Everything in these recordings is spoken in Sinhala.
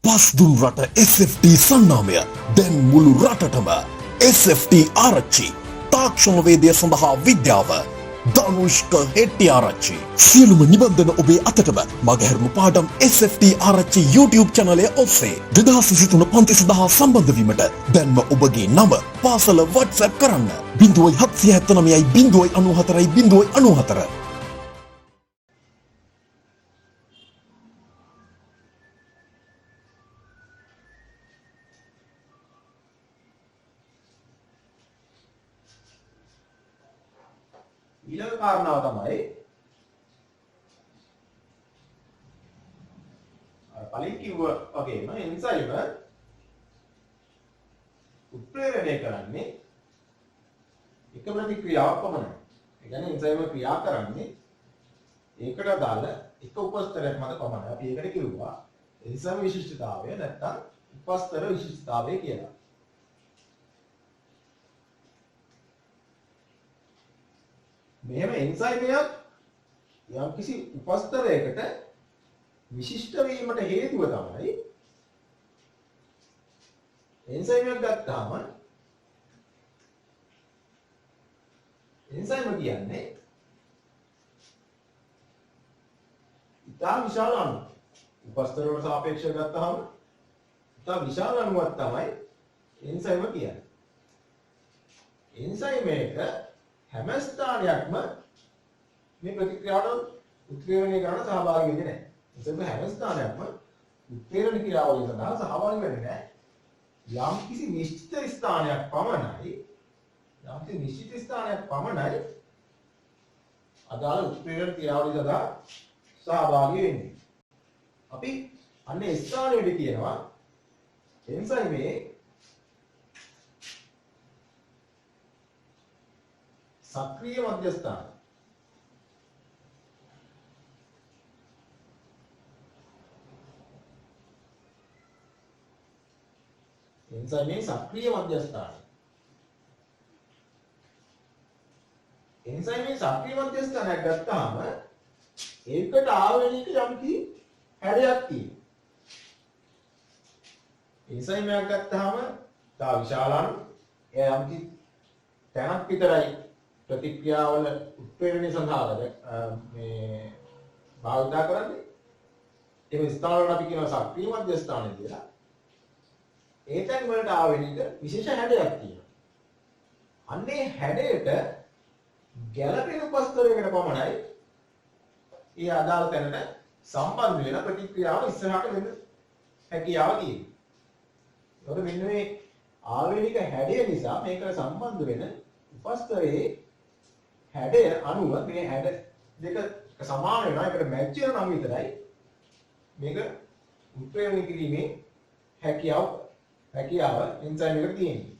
පස් දුන් රට SFT සන්නාමය දැන් මුළු රටටම SFT ආරච්චි තාක්ෂණ වේදය සඳහා විද්‍යාව ධනුෂ්ක හෙට්ටි ආරච්චි සියලුම නිබන්ධන ඔබේ අතටම මගහැරුණු පාඩම් SFT ආරච්චි YouTube චැනලය ඔස්සේ 2023 පන්ති සඳහා සම්බන්ධ වීමට දැන්ම ඔබගේ නම පාසල WhatsApp කරන්න 0779 ඊළඟ කාරණාව තමයි කලින් කිව්ව වගේම එන්සයිම උත්ප්‍රේරණය කරන්නේ එක ප්‍රතික්‍රියාවක් පමණයි. ඒ කියන්නේ එන්සයිම ක්‍රියා කරන්නේ ඒකට අදාළ එක උපස්තරයක් මත පමණයි. අපි ඒකට කිව්වා එන්සයිම විශිෂ්ටතාවය නැත්නම් උපස්තර විශිෂ්ටතාවය කියලා. මෙහෙම එන්සයිමයක් යම්කිසි උපස්තරයකට විශිෂ්ට වීමට හේතුව තමයි එන්සයිමයක් ගත්තාම එන්සයිම කියන්නේ ඉතා විශාල අණු උපස්තරවලට සාපේක්ෂව ගත්තාම ඉතා විශාල අණුවක් තමයි එන්සයිම කියන්නේ. එන්සයිමයක හැම ස්ථානයක්ම මේ ප්‍රතික්‍රියාවට උත්ප්‍රේරණය කරන සහභාගී වෙන්නේ නැහැ. එසේම හැම ස්ථානයක්ම උත්ප්‍රේරණ ක්‍රියාවලිය සඳහා සහභාගී වෙන්නේ නැහැ. යම්කිසි නිශ්චිත ස්ථානයක් පමණයි අදාළ උත්ප්‍රේරණ ක්‍රියාවලිය සඳහා සහභාගී වෙන්නේ. අපි අන්නේ ස්ථානයේදී කියනවා එන්සයිමේ සක්‍රීය මධ්‍යස්ථාන. එන්සයිමේ සක්‍රීය මධ්‍යස්ථාන. එන්සයිමේ සක්‍රීය මධ්‍යස්ථානයක් ගත්තාම ඒකට ආවේනික යම්කි හැඩයක් තියෙනවා. එන්සයිමයක් ගත්තාම තා විශාලන් එය යම්කි තැනක් විතරයි ප්‍රතික්‍රියාවල උත්ප්‍රේරණය සඳහා මේ භාවිත කරන්නේ. ඒ ස්ථානවල අපි කියනවා සක්‍රීය මධ්‍යස්ථාන කියලා. ඒ තැන් වලට ආවෙනික විශේෂ හැඩයක් තියෙනවා. අන්නේ හැඩයට ගැළපෙන උපස්තරයකට පමණයි ඒ අදාළ තැනට සම්බන්ධ වෙන ප්‍රතික්‍රියාව ඉස්සරහට වෙන්න හැකියාව තියෙනවා. ඒකට මෙන්න මේ ආවේනික හැඩය නිසා මේකට සම්බන්ධ වෙන උපස්තරයේ හැඩය අනුව මේ හැඩ දෙක සමාන වෙනවා. ඒකට මැච් වෙන නම් විතරයි මේක උත්ප්‍රේරණය කිරීමේ හැකියාව එන්සයිම් එකට තියෙනවා.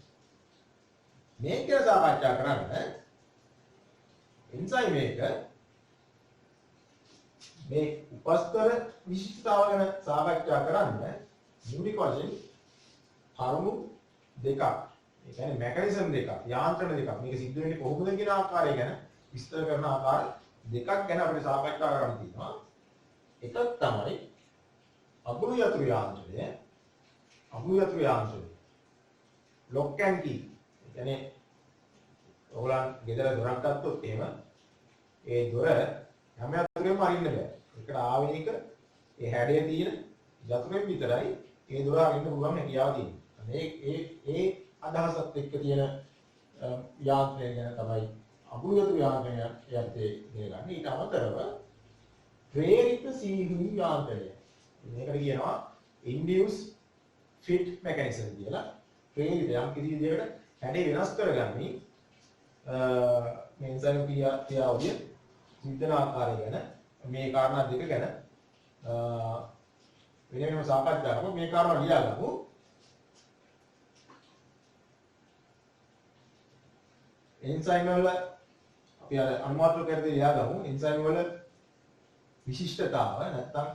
මේක ගැන සාකච්ඡා කරන්න එන්සයිම් එක මේ උපස්තර විශිෂ්ටතාව ගැන සාකච්ඡා කරන්න මූලික වශයෙන් කරුණු දෙකක්, ඒ කියන්නේ මෙකැනිසම් දෙකක්, යාන්ත්‍රණ දෙකක්, මේක සිද්ධ වෙන්නේ කොහොමද කියන ආකාරය ගැන විස්තර කරන ආකාර දෙකක් ගැන අපිට සාකච්ඡා කරන්න තියෙනවා. එකක් තමයි අගුරු යතුරු යාන්ත්‍රණය. ලොක් ඇන් කී. ඒ කියන්නේ ඔයගොල්ලන් ගෙදර දොරක් ගත්තොත් එහෙම ඒ දොර හැම යතුරෙම අරින්න බෑ. ඒකට ආවේනික ඒ හැඩය තියෙන යතුරෙන් විතරයි ඒ දොර අරින්න පුළුවන් හැකියාව තියෙන්නේ. ඒ අදහසත් එක්ක තියෙන යාන්ත්‍රණය ගැන තමයි අගුරු යතුරු යාන්ත්‍රණය යත්තේ ඉගෙන ගන්න. ඊට අමතරව ප්‍රේරිත සීහුයි යාන්ත්‍රණය. මේකට කියනවා induced fit mechanism කියලා. ප්‍රේරිත යම් කිසි විදිහකට හැඩය වෙනස් කරගන්නේ මේ එන්සයිම් ක්‍රියාවලිය සිද්ධන ආකාරය ගැන මේ කාරණා දෙක ගැන වෙනම සාකච්ඡා කරමු. මේ කාරණා ලියාගමු. එන්සයිම් වල අපි අර අනුමාත්‍රක කරදී ලියාගමු. එන්සයිම් වල විශිෂ්ටතාව නැත්නම්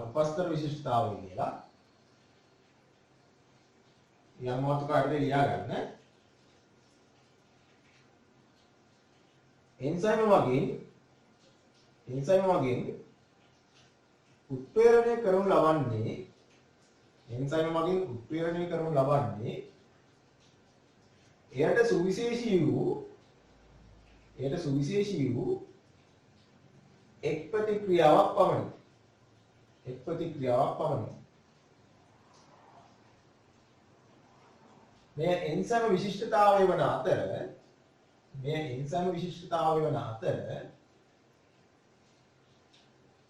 උපස්තර විශිෂ්ටතාවය කියලා. මේ අනුමාත්‍රක කරදී ලියාගන්න. එන්සයිම වගේ උත්ප්‍රේරණය කරනු ලබන්නේ එන්සයිම මගින් උත්ප්‍රේරණය කරනු ලබන්නේ එයට සුවිශේෂී වූ එක් ප්‍රතික්‍රියාවක් පමණි. මේ එන්සයිම විශිෂ්ටතාවය වන අතර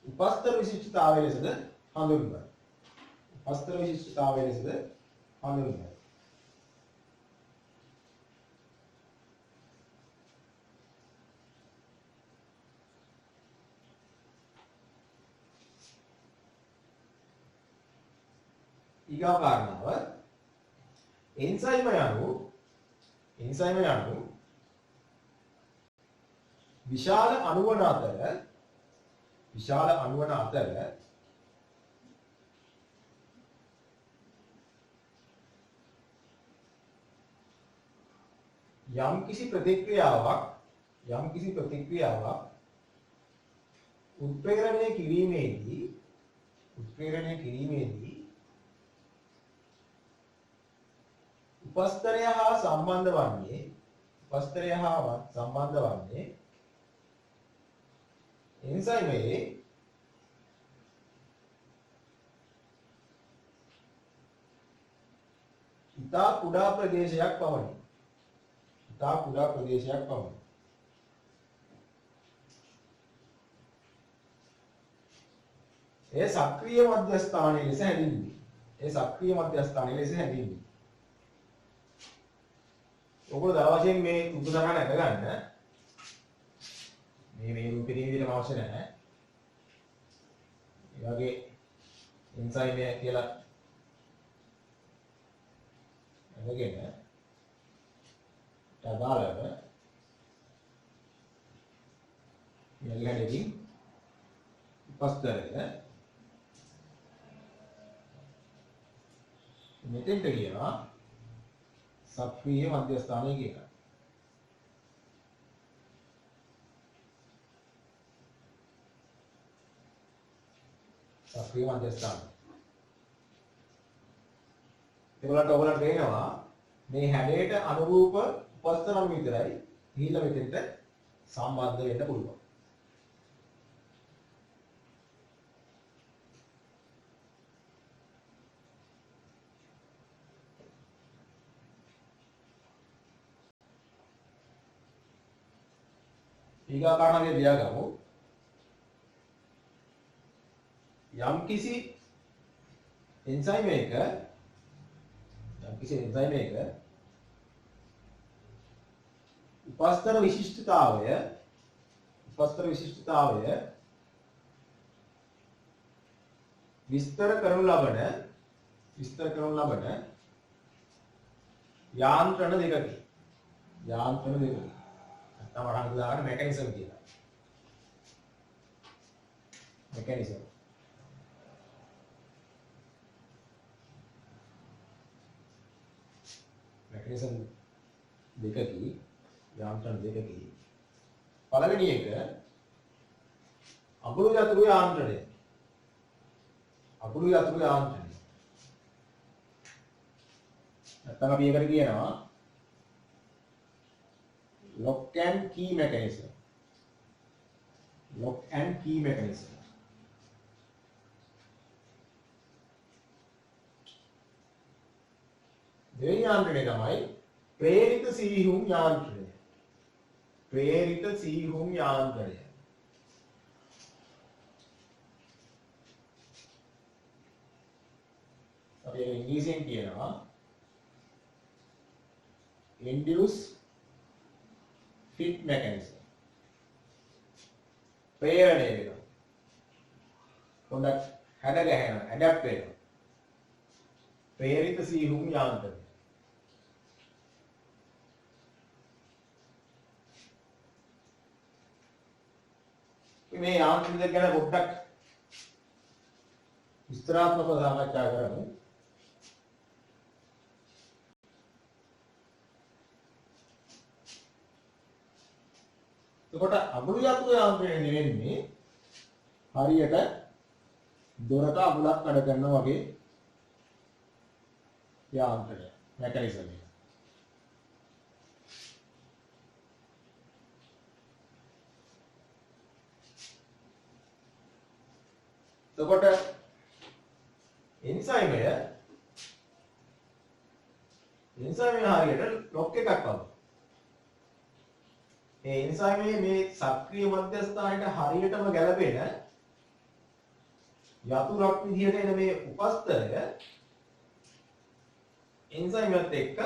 උපස්තර විශිෂ්ටතාවය ලෙසද හඳුන්වනවා. ඊගා කාරණාව එන්සයිම යනු විශාල අණුවන අතර යම්කිසි ප්‍රතික්‍රියාවක් උත්ප්‍රේරණය කිරීමේදී උපස්තරය හා සම්බන්ධ වන්නේ එන්සයිමයේ ඉතා කුඩා ප්‍රදේශයක් පමණි. ඒ සක්‍රීය මධ්‍යස්ථානයේ ලෙස හැඳින්වේ. ඔගොල්ලෝ දා වශයෙන් මේ උපසහන නැගගන්න. මේ රූපේ විදිහටම අවශ්‍ය නැහැ. ඒ වගේ එන්සයිම කියලා අරගෙන තදාලව යල්ලෙදී උපස්තරය මෙතෙන්ට කියනවා සක්‍රීය මධ්‍යස්ථානය කියලා. සක්‍රීය මධ්‍යස්ථාන. ඔයගොල්ලන්ට පේනවා මේ හැඩයට අනුරූප උපස්තරම් විතරයි ගිහිල්ලා මෙතෙන්ට සම්බන්ධ වෙන්න පුළුවන්. ඊගා කාරණාවේ දියාගමු. යම්කිසි එන්සයිමයක උපස්තර විශිෂ්ටතාවය විස්තර කරනු ලබන යාන්ත්‍රණ දෙකකි. නැත්නම් වරහන් දාගෙන මෙකැනිසම් කියලා. මෙකැනිසම් දෙකකි යාන්ත්‍රණ දෙකකි. පළවෙනි එක අඹුරු යතුරු යාන්ත්‍රණය. නැත්නම් අපි ඒකට කියනවා lock and key mechanism. දෙවෙනි යාන්ත්‍රණය තමයි ප්‍රේරිත සීහුම් යාන්ත්‍රණය. අපි ඉංග්‍රීසියෙන් කියනවා induce fit mechanism. ප්‍රේරණය වෙනවා. පොඩ්ඩක් හැඩ ගැහෙනවා, ඇඩැප්ට් වෙනවා. ප්‍රේරිත සීහුම් යාන්ත්‍රණය. මේ යාන්ත්‍රණ දෙක ගැන පොඩ්ඩක් විස්තරාත්මකව සාකච්ඡා කරමු. එතකොට අඹුරු යතුරු යාන්ත්‍රණය නෙවෙන්නේ හරියට දොරක අගුලක් කඩ කරනවා වගේ යාන්ත්‍රණය මෙකැනිසම් එක. එතකොට එන්සයිමය හරියට ලොක් එකක් වගේ. ඒ එන්සයිමේ මේ සක්‍රීය මධ්‍යස්ථානයට හරියටම ගැලපෙන යතුරක් විදිහට එන මේ උපස්තරය එන්සයිමත් එක්ක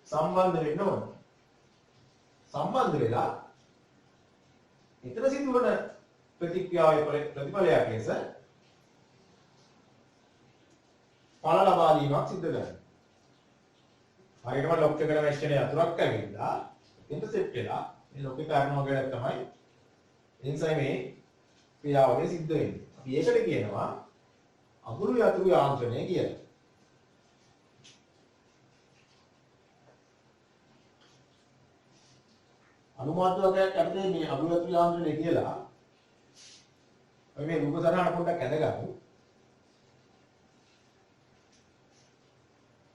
සම්බන්ධ වෙන්න ඕන. සම්බන්ධ වෙලා ඊතර සිදුවන ප්‍රතික්‍රියාවේ ප්‍රතිඵලයක් ලෙස ඵල ලබා දීමක් සිදු කරනවා. හරියටම ලොක් එකට මැච් වෙන යතුරක් ඇවිල්ලා ඉන්ටර්සෙප්ට් වෙලා මේ ලොක් එක කරනවා කියලා තමයි එන්සයිමේ ක්‍රියාවලිය සිද්ධ වෙන්නේ. අපි ඒකට කියනවා අගුළු යතුරු යාන්ත්‍රණය කියලා. අනුමාත්‍රකයක් යටතේ මේ අගුළු යතුරු යාන්ත්‍රණය කියලා අපි මේ රූප සටහන පොඩ්ඩක් ඇඳගමු.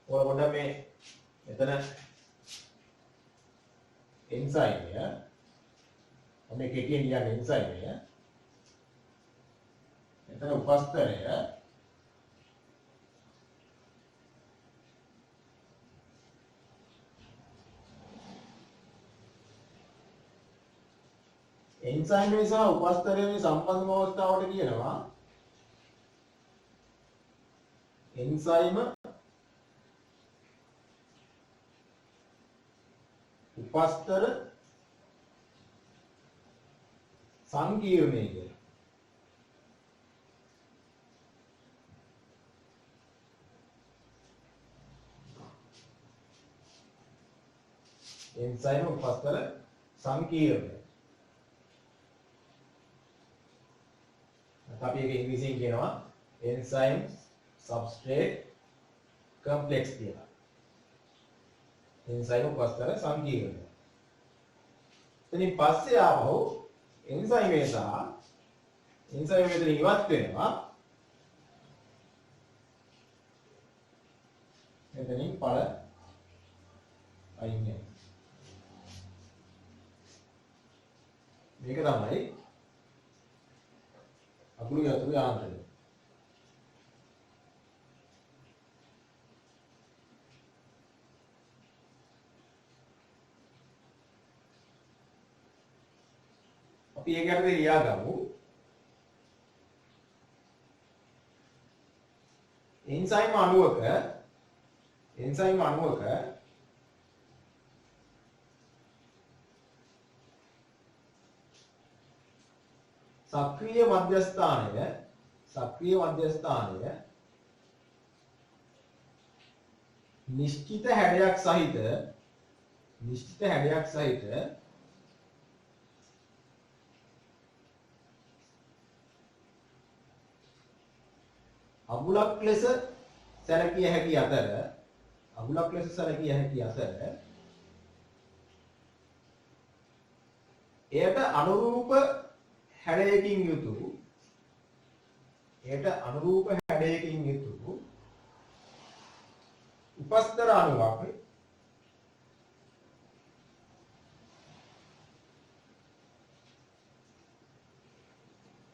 ඔය පොඩ්ඩක් මේ මෙතන එන්සයිමය මේ කෙටියෙන් කියන්නේ එන්සයිමය මෙතන උපස්තරය එන්සයිමේ සහ උපස්තරයේ සම්බන්ධ අවස්ථාවට කියනවා එන්සයිම උපස්තර සංකීර්ණය කියලා. එන්සයිම උපස්තර සංකීර්ණය. අපි ඒක ඉංග්‍රීසියෙන් කියනවා enzyme substrate complex කියලා. එන්සයිම උපස්තර සංකීර්ණය. එතනින් පස්සේ ආවෝ එන්සයිමේ සහ එන්සයිම මෙතන ඉවත් වෙනවා. මෙතනින් ඵල අයින් වෙනවා. මේක තමයි අගුළු යතුරු යාන්ත්‍රණය. අපි ඒකට ලියාගමු එන්සයිම් අණුවක සක්‍රීය මධ්‍යස්ථානය නිශ්චිත හැඩයක් සහිත අගුලක් ලෙස සැලකිය හැකි අතර එයට අනුරූප හැඩයකින් යුතු උපස්තර අණුවක්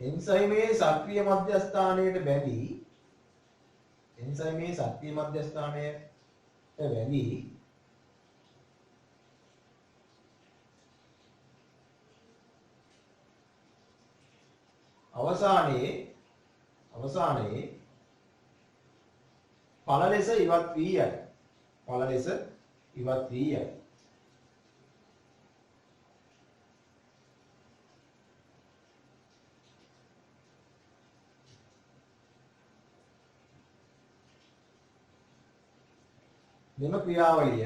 එන්සයිමේ සක්‍රීය මධ්‍යස්ථානයට බැඳී අවසානයේ ඵල ලෙස ඉවත් වී යයි. මෙම ක්‍රියාවලිය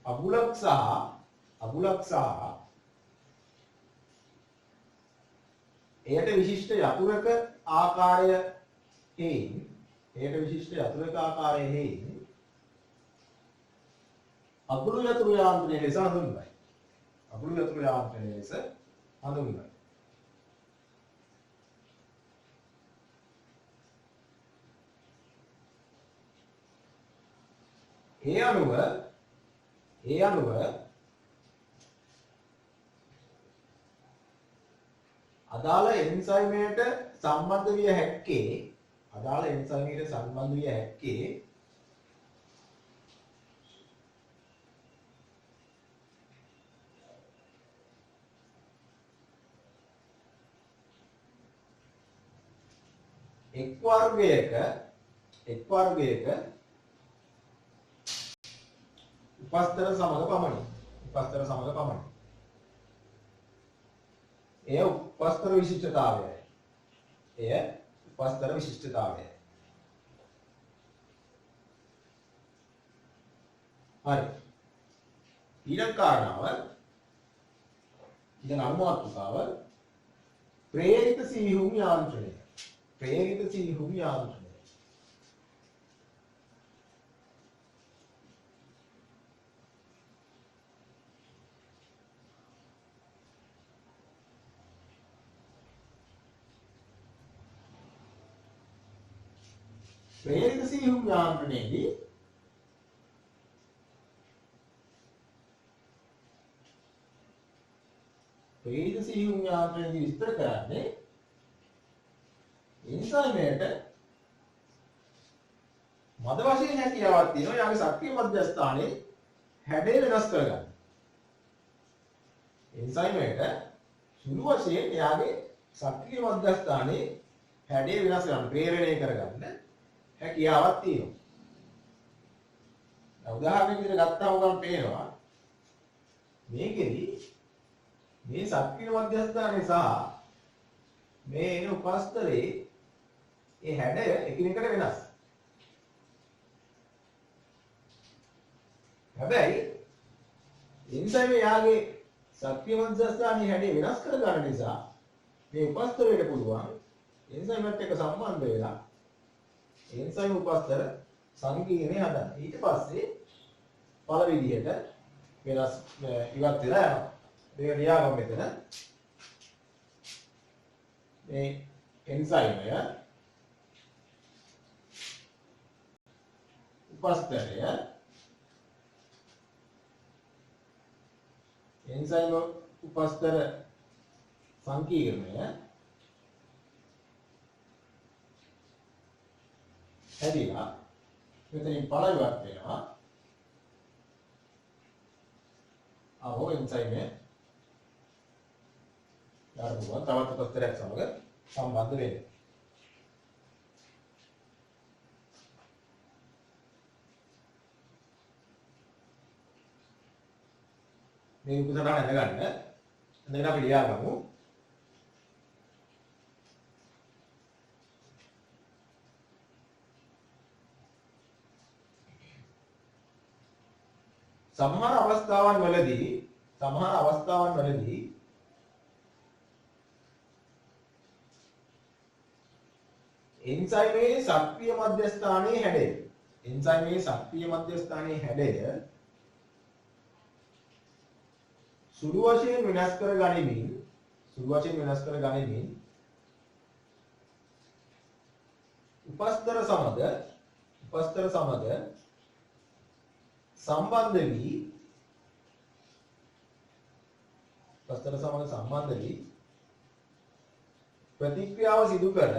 අගුලක් සහ එයට විශිෂ්ට යතුරක ආකාරයෙන් අගුළු යතුරු යාන්ත්‍රණය ලෙස හඳුන්වයි. හඳුන්වයි. ඒ අනුව අදාළ එන්සයිමයට සම්බන්ධ විය හැක්කේ එක් වර්ගයක උපස්තර සමග පමණි. එය උපස්තර විශිෂ්ටතාවයයි. හරි. ඊළඟ කාරණාව ඊළඟ අනුමාතුකාව ප්‍රේරිත සීහුම් යාන්ත්‍රණය. ප්‍රේරිත සීහුම් යාන්ත්‍රණයේදී විස්තර කරන්නේ එන්සයිමයට මද වශයෙන් හැකියාවක් තියෙනවා යාගේ සක්‍රීය මධ්‍යස්ථානයේ හැඩය වෙනස් කරගන්න. එන්සයිමයට සුළු වශයෙන් යාගේ සක්‍රීය මධ්‍යස්ථානයේ හැඩය වෙනස් කරන්න, ප්‍රේරණය කරගන්න හැකියාවක් තියෙනවා. දැන් උදාහරණයක් විදිහට ගත්තාම ගන්න පේනවා මේකෙදි මේ සක්‍රීය මධ්‍යස්ථානයේ සහ මේ එන උපස්තරේ ඒ හැඩය එකිනෙකට වෙනස්. හැබැයි එන්සයිම යාගේ සක්‍රීය මධ්‍යස්ථානයේ හැඩය වෙනස් කර ගන්න නිසා මේ උපස්තරයට පුළුවන් එන්සයිමත් එක්ක සම්බන්ධ වෙලා එන්සයිම උපස්තර සංකීර්ණය හදන්න. ඊට පස්සේ පළ විදිහට වෙනස් ඉවත් වෙලා යනවා. මේක ලියාගමු මෙතන. මේ එන්සයිමය උපස්තරය එන්සයිම උපස්තර සංකීර්ණය හැදිලා මෙතනින් පළ ඉවත් වෙනවා. ආවෝ එන්සයිමය යාළුවා තවත් උපස්තරයක් සමග සම්බන්ධ වෙන්නේ. මේ උපසටහන ඇඳගන්න. දැන් අපි ලියාගමු. සමහර අවස්ථාවන් වලදී එන්සයිමේ සක්‍රීය මධ්‍යස්ථානයේ හැඩය සුළු වශයෙන් වෙනස් කර ගනිමින් උපස්තර සමග සම්බන්ධ වී ප්‍රතික්‍රියාව සිදු කර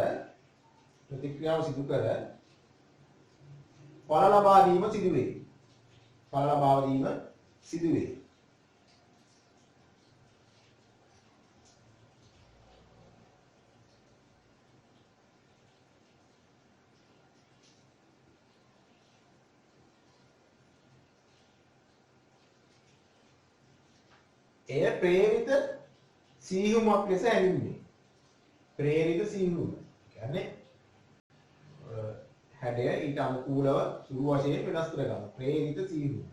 ඵල ලබා දීම සිදුවේ. එය ප්‍රේරිත සීහුමක් ලෙස හැඳින්වේ. කියන්නේ හැඩය ඊට අනුකූලව සුළු වශයෙන් වෙනස් කර ගන්න. ප්‍රේරිත සීහුම.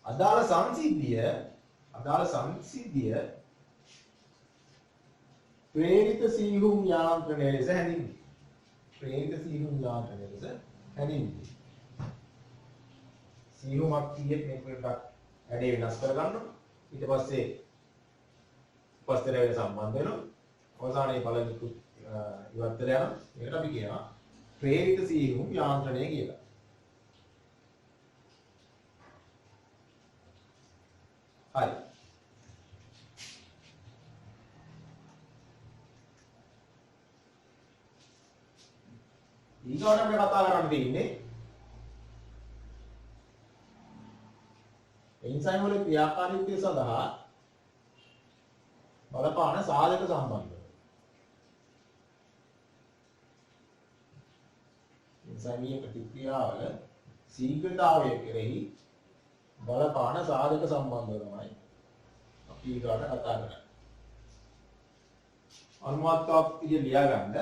අදාළ සංසිද්ධිය ප්‍රේරිත සීහුම් යාන්ත්‍රණය ලෙස හැඳින්වේ. සියුමක් තියෙත් මේක එකක් වැඩේ වෙනස් කරගන්නවා. ඊට පස්සේ උපස්තරයට සම්බන්ධ වෙනවා. අවසානයේ බලනිකු ඉවත් වෙලා යනවා. මේකට අපි කියනවා ප්‍රේරිත සියුම් යාන්ත්‍රණය කියලා. හරි. ඊගොල්ලෝ අපිට කතා කරන්න තියෙන්නේ එන්සයිම් වල ක්‍රියාකාරීත්වය සඳහා බලපාන සාධක සම්බන්ධව. එන්සයිමීය ප්‍රතික්‍රියාවල ශීඝ්‍රතාවය කෙරෙහි බලපාන සාධක සම්බන්ධව තමයි අපි ඊගොල්ලෝ කතා කරන්නේ. අනුමාත්‍යක් විදිහට ලියා ගන්න.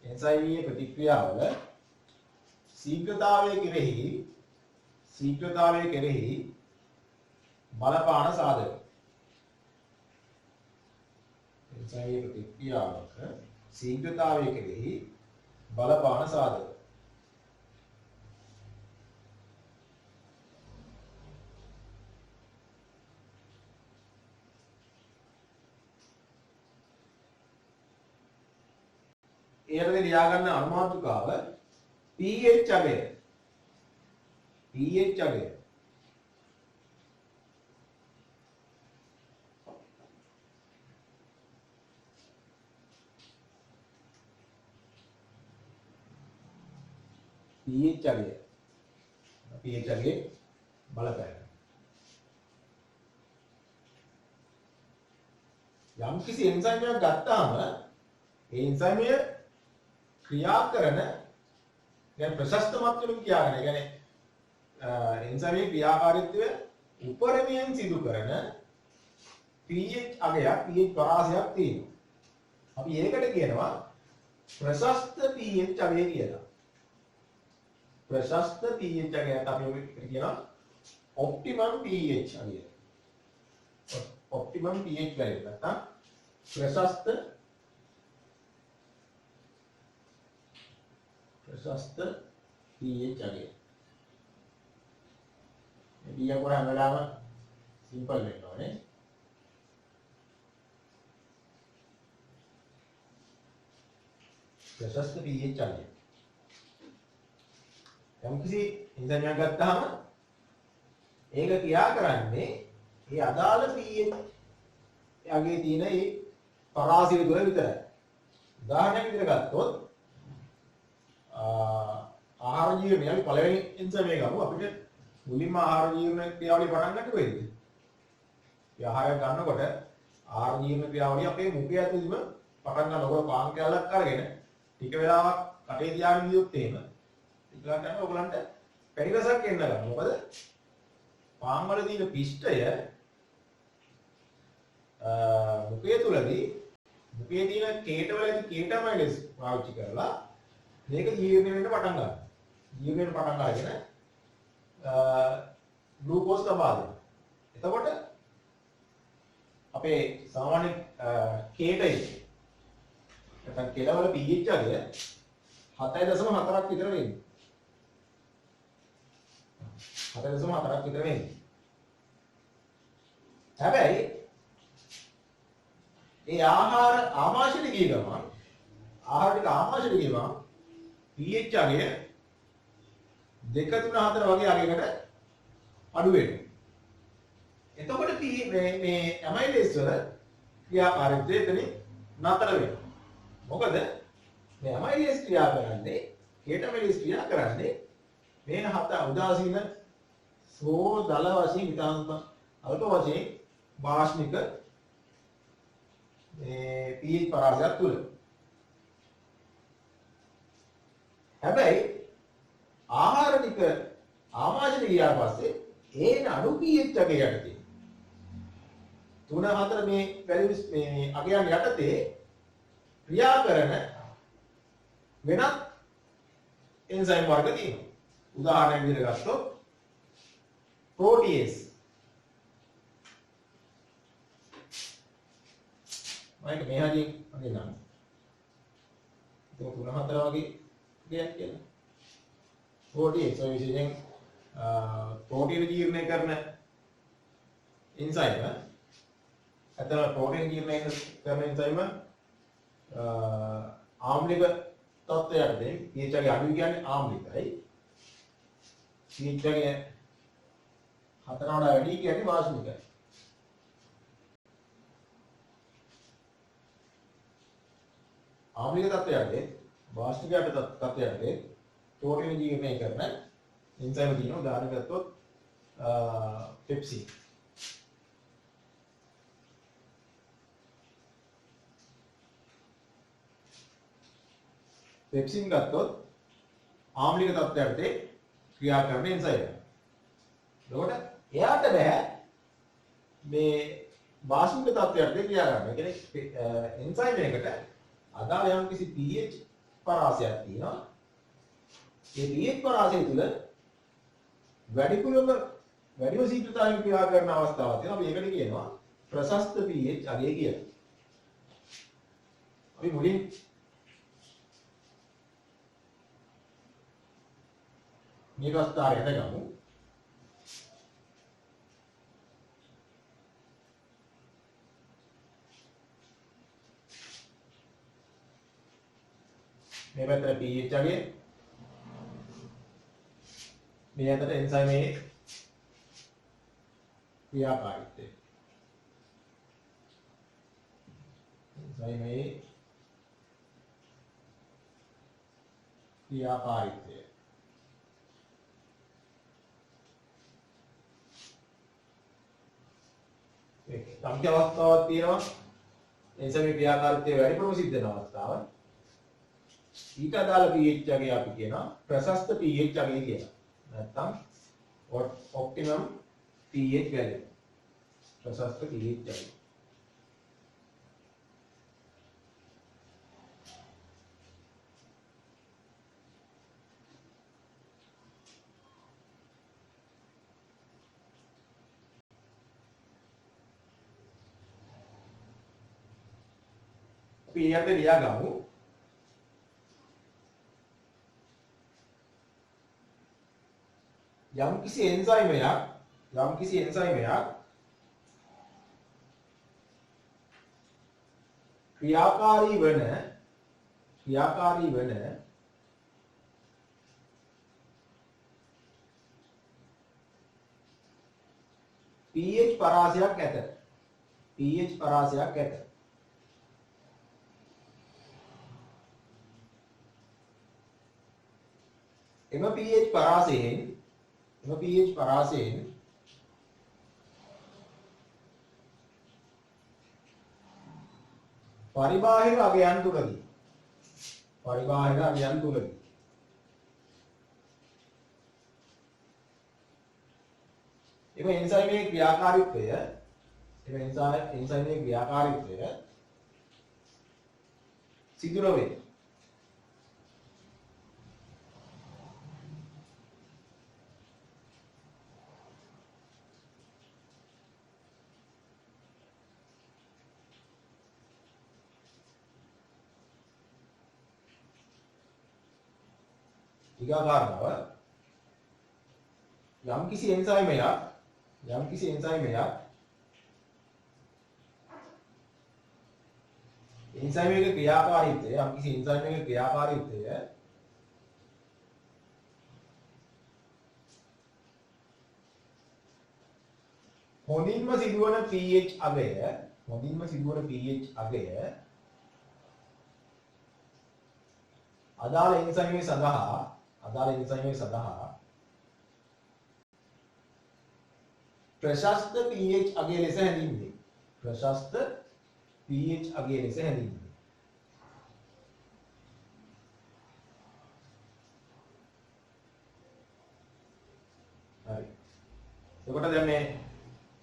එන්සයිමීය ප්‍රතික්‍රියාවල ශීඝ්‍රතාවය කෙරෙහි බලපාන සාධක. එන්සයිමීය ප්‍රතික්‍රියාවක ශීඝ්‍රතාවය කෙරෙහි බලපාන සාධක. ඒකට ලියා ගන්න අනුමාතුකාව pH අගය. pH අගය. pH අගය. pH අගය බලපෑම. යම් කිසි එන්සයිම් එකක් ගත්තාම ඒ එන්සයිමය ක්‍රියා කරන දැන් ප්‍රශස්ත මට්ටමකින් කියාගෙන කියන්නේ එන්සයිමේ ක්‍රියාකාරීත්වය උපරිමයෙන් සිදු කරන pH අගයක් pH පරාසයක් තියෙනවා. අපි ඒකට කියනවා ප්‍රශස්ත pH අගය කියලා. ප්‍රශස්ත pH අගයට අපි කියනවා ඔප්ටිමම් pH අගය. ඔප්ටිමම් pH value නැත්නම් ප්‍රශස්ත pH අගය. මේ ලියන හැම වෙලාවම සිම්පල් වෙන්න ඕනේ. ප්‍රශස්ත pH අගය. යම්කිසි එන්සයිමයක් ගත්තාම ඒක ක්‍රියා කරන්නේ ඒ අදාළ pH අගයේ තියෙන ඒ පරාසය තුළ විතරයි. උදාහරණයක් විදිහට ගත්තොත් ආහාර ජීවනය අපි පළවෙනි එන්සයිම් එක ගමු. අපිට මුලින්ම ආහාර ජීවන ක්‍රියාවලිය පටන් ගන්න වෙයිද? ඒ ආහාරය ගන්නකොට ආහාර ජීවන ක්‍රියාවලිය අපේ මුඛය ඇතුළෙම පටන් ගන්නකොට පාන් කැල්ලක් අරගෙන ටික වෙලාවක් කටේ තියාගෙන ගියොත් එහෙම ඊළඟට යන ඔයගලන්ට පරිරසක් එන්න ගන්නවා. මොකද පාන් වල තියෙන පිෂ්ඨය මුඛය තුලදී මුඛයේ තියෙන කේටවල ඇති කේටමයිඩස් පාවිච්චි කරලා මේක ජීර්ණ වෙන්න පටන් ගන්නවා. ජීර්ණ වෙන්න පටන් ගන්නගෙන ග්ලූකෝස් ලබා දෙනවා. එතකොට අපේ සාමාන්‍ය කේටය නැත්නම් කෙලවල pH අගය 7.4ක් විතර වෙන්නේ. 7.4ක් විතර වෙන්නේ. හැබැයි ඒ ආහාර ආමාශයට ගිය ගමන් ආහාර ටික ආමාශයට ගිය ගමන් pH අගය 2 3 4 වගේ අගයකට අඩු වෙනවා. එතකොට මේ ඇමයිලේස් වල ක්‍රියාකාරීත්වය එතනින් නතර වෙනවා. මොකද මේ ඇමයිලේස් ක්‍රියා කරන්නේ කේටමයිලේස් ක්‍රියා කරන්නේ මේන හත උදාසීන සෝ දල වශයෙන් විතාන්ත අල්ප වශයෙන් භාෂ්නික මේ pH පරාසයක් තුල. හැබැයි ආහාර ටික ආමාශයට ගියාට පස්සේ ඒන අඩු pH අගය යටතේ 3 4 මේ වැලියුස් මේ අගයන් යටතේ ක්‍රියා කරන වෙනත් එන්සයිම් වර්ග තියෙනවා. උදාහරණයක් විදිහට ගත්තොත් ප්‍රෝටියේස් මම මේ හරියෙන් අඳින්නම්. ඒක 3-4 වගේ දෙයක් කියලා. ප්‍රෝටීන් ඒ විශේෂයෙන් ප්‍රෝටීන ජීර්ණය කරන එන්සයිම අතන ප්‍රෝටීන ජීර්ණය කරන එන්සයිම ආම්ලික තත්ත්වයකදී pH එක අඩු කියන්නේ ආම්ලිකයි. pH එක 4 වඩා වැඩි කියන්නේ වාෂ්මිකයි. ආම්ලික තත්ත්වයකදී වාෂ්මික තත්ත්වයකදී ප්‍රෝටීන ජීර්ණය කරන එන්සයිම තියෙනවා. උදාහරණයක් ගත්තොත් පෙප්සි පෙප්සින් ගත්තොත් ආම්ලික තත්ත්වයකදී ක්‍රියා කරන එන්සයිම. එතකොට එයාට බෑ මේ වාෂ්මික තත්ත්වයකදී ක්‍රියා කරන්න. ඒ කියන්නේ එන්සයිම් එකකට අදාළ යම් කිසි pH පරාසයක් තියෙනවා. මේ pH පරාසය තුළ වැඩිම ශීඝ්‍රතාවයෙන් ක්‍රියා කරන අවස්ථාවක් තියෙනවා. අපි ඒකට කියනවා ප්‍රශස්ත pH අගය කියලා. අපි මුලින් මේ ප්‍රස්තාරයට ගමු. මේ පැත්තට pH අගය, මේ අතට එන්සයිමේ ක්‍රියාකාරීත්වය. එන්සයිමේ ක්‍රියාකාරීත්වය. සම්ප්‍රදායික අවස්ථාවක් තියෙනවා. එන්සයිමේ ක්‍රියාකාරීත්වය වැඩිපුරම සිද්ධ වෙන අවස්ථාවක්. ඊට අදාළ pH අගය අපි කියනවා ප්‍රශස්ත pH අගය කියලා. නැත්නම් optimum pH value. ප්‍රශස්ත pH අගය. අපි ඊට ලියා ගමු. යම්කිසි එන්සයිමයක් ක්‍රියාකාරී වන pH පරාසයක් ඇත. එම pH පරාසයෙන් පරිබාහිර අගයන් තුලදී එම එන්සයිමේ ක්‍රියාකාරීත්වය සිදු නොවේ. ඊගාකාරව යම්කිසි එන්සයිමයක් එන්සයිමයක ක්‍රියාකාරීත්වය හොඳින්ම සිදුවන pH අගය අදාළ එන්සයිමේ සඳහා ප්‍රශස්ත pH අගය ලෙස හැඳින්වේ. හරි. එතකොට දැන් මේ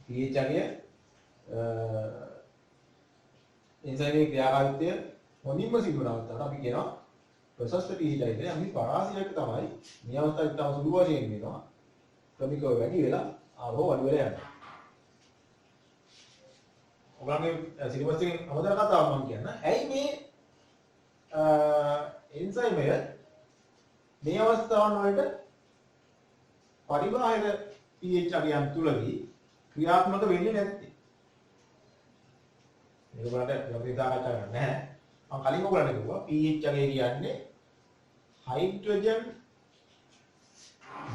pH අගය එන්සයිමේ ක්‍රියාකාරීත්වය හොඳින්ම සිදුවන අවස්ථාවට අපි කියනවා ප්‍රශස්ත pH අගය. අපි පරාසයක තමයි මේ අවස්ථාවේ තම සුළු වශයෙන් වෙනවා. ක්‍රමිකව වැඩි වෙලා ආවෝ අඩු වෙලා යනවා. ඔයගොල්ලන්ගේ සිලබස් එකෙන් අමතර කතාවක් මම කියන්න. ඇයි මේ එන්සයිමය මේ අවස්ථාවන් වලට පරිබාහිර pH අගයන් තුලදී ක්‍රියාත්මක වෙන්නේ නැත්තේ? මේක බලන්න අපි සාකච්ඡා කරන්නේ නැහැ. මම කලින් ඔයගොල්ලන්ට කිව්වා pH අගය කියන්නේ හයිඩ්‍රජන්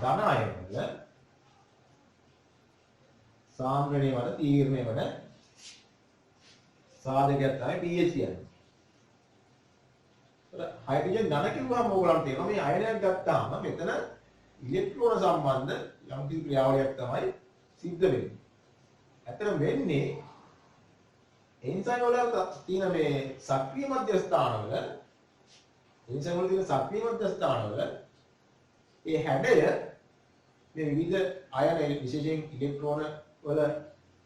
ධන අයන වල සාන්ද්‍රණය වල තීරණය වල සාධකයක් තමයි pH කියන්නේ. හයිඩ්‍රජන් ධන කිව්වම ඕගොල්ලන්ට තේරෙනවා මේ අයනයක් ගත්තාම මෙතන ඉලෙක්ට්‍රෝන සම්බන්ධ යම් කිසි ක්‍රියාවලියක් තමයි සිද්ධ වෙන්නේ. ඇත්තට වෙන්නේ එන්සයිම් වල තියෙන මේ සක්‍රීය මධ්‍යස්ථානවල එන්සයිම් වල තියෙන සක්‍රීය මධ්‍යස්ථානවල ඒ හැඩය මේ විවිධ අයන විශේෂයෙන් ඉලෙක්ට්‍රෝන වල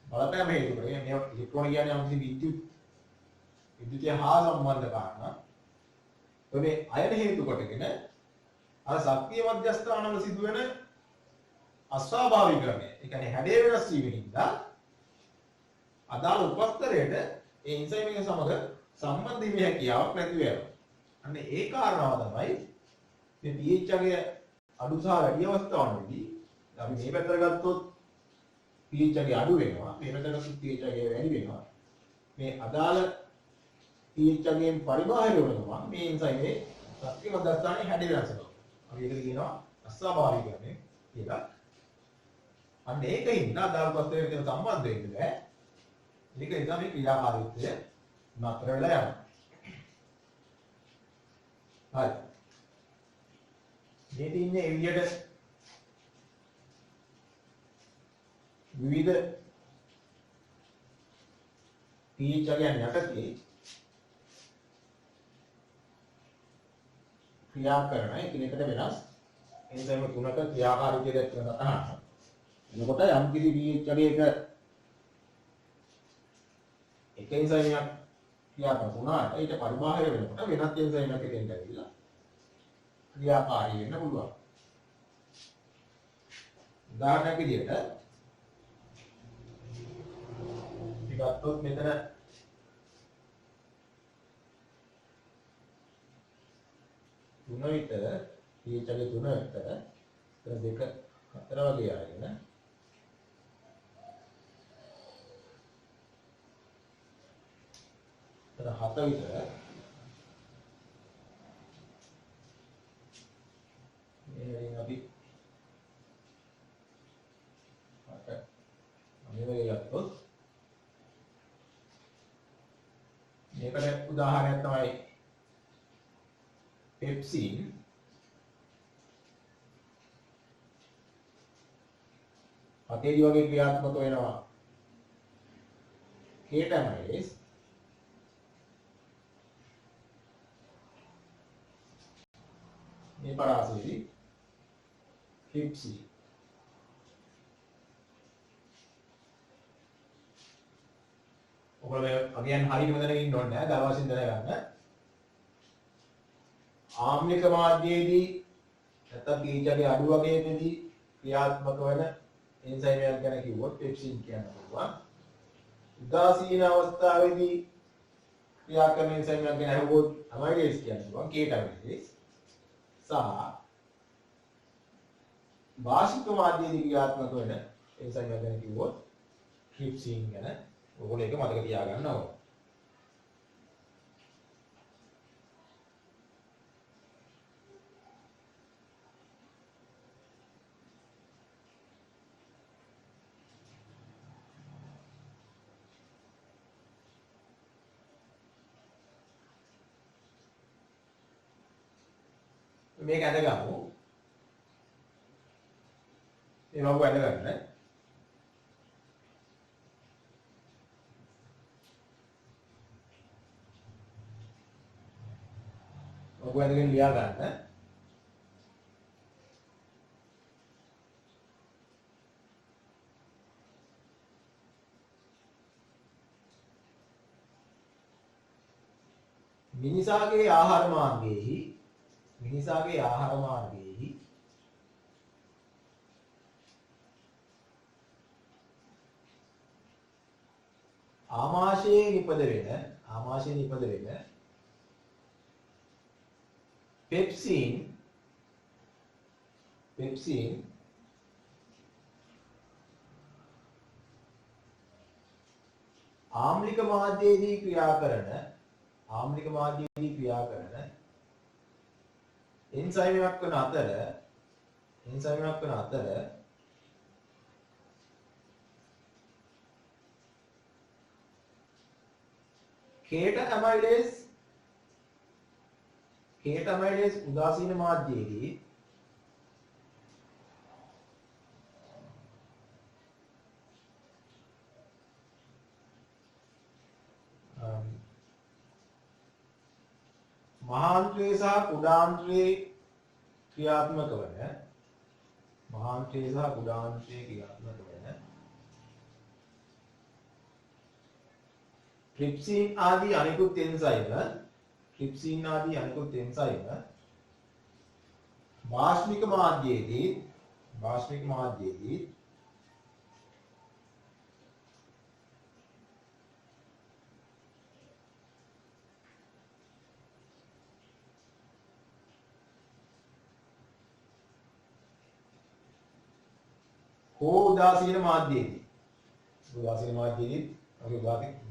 බලපෑම හේතු කරගෙන මේ ඉලෙක්ට්‍රෝන කියන්නේ යම් කිසි විද්‍යුතය හා සම්බන්ධ කාරණා. මේ අයන හේතු කොටගෙන අර සක්‍රීය මධ්‍යස්ථානවල සිදුවෙන අස්වාභාවිකකරණය. ඒ කියන්නේ හැඩය වෙනස් වීම හින්දා අදාළ උපස්තරයට ඒ එන්සයිම් එක සමග සම්බන්ධ වීමේ හැකියාවක් නැති වෙනවා. අන්න ඒ කාරණාව තමයි මේ pH අගය අඩු සහ වැඩි අවස්ථාවන්වලදී අපි මේ පැත්තට ගත්තොත් pH අගය අඩු වෙනවා. මේ පැත්තට ගත්තොත් pH අගය වැඩි වෙනවා. මේ අදාළ pH අගයෙන් පරිබාහිර වෙනවා මේ එන්සයිමේ සක්‍රීය මධ්‍යස්ථානයේ හැඩ වෙනස් වෙනවා. අපි ඒකට කියනවා අස්වාභාවිකකරණය කියලා. අන්න ඒකින් අදාළ උපස්තරයට තියෙන සම්බන්ධය ඉන්නේ බෑ. මේක නිසා මේ ක්‍රියාකාරීත්වය නතර වෙලා යනවා. හරි. මේ තින්නේ එළියට විවිධ pH අගයන් යටතේ ක්‍රියා කරන එකිනෙකට වෙනස් එන්සයිම් තුනක ක්‍රියාකාරීත්වය දැක්වෙන තහනම්. එතකොට යම් කිසි pH අගයක එක එන්සයිමයක් ක්‍රියාත්මක වුණාට ඊට පරිබාහිර වෙනකොට වෙනත් එන්සයිමයක් එකෙන් ඇවිල්ලා ක්‍රියාකාරී වෙන්න පුළුවන්. උදාහරණයක් විදිහට අපි ගත්තොත් මෙතන තුන විතර pH අගය 3 විතර දෙක 4 වගේ ආගෙන තර 7 විතර මේ අපි මේ ගත්තොත් මේකට උදාහරණයක් තමයි පෙප්සින්. අතේදී වගේ ක්‍රියාත්මක වෙනවා කේටමයිස්. මේ පරාසයේදී ෆිප්සි. ඔයගොල්ලෝ අගයන් හරියටම දැනගෙන ඉන්න ඕනේ නැහැ. දල වශයෙන් දැනගන්න. ආම්ලික මාධ්‍යයේදී නැත්නම් pH අගය අඩු වගේදී ක්‍රියාත්මක වෙන එන්සයිමයක් ගැන කිව්වොත් පෙප්සින් කියන්න පුළුවන්. උදාසීන අවස්ථාවේදී ක්‍රියා කරන එන්සයිමයක් ගැන අහුවොත් අමයිලේස් කියන්න පුළුවන්. කේටමයිලේස්. සහ වාෂික මාධ්‍යයේදී ක්‍රියාත්මක වෙන එන්සයිමයක් ගැන කිව්වොත් ට්‍රිප්සින් ගැන ඔයගොල්ලෝ ඒක මතක තියාගන්න ඕනේ. මේක ඇදගමු. මේ වගු ඇදගන්න. වගු ඇදගෙන ලියා ගන්න. මිනිසාගේ ආහාර මාර්ගයේහි ආමාශයේ නිපද වෙන පෙප්සින් ආම්ලික මාධ්‍යයේදී ක්‍රියා කරන එන්සයිමයක් වන අතර කේට ඇමයිලේස් උදාසීන මාධ්‍යයේදී මහාන්ත්‍රයේ සහ කුඩාන්ත්‍රයේ ක්‍රියාත්මක වන ට්‍රිප්සින් ආදී අනිකුත් එන්සයිම භාෂ්මික මාධ්‍යයේදී උදාසීන මාධ්‍යයේදී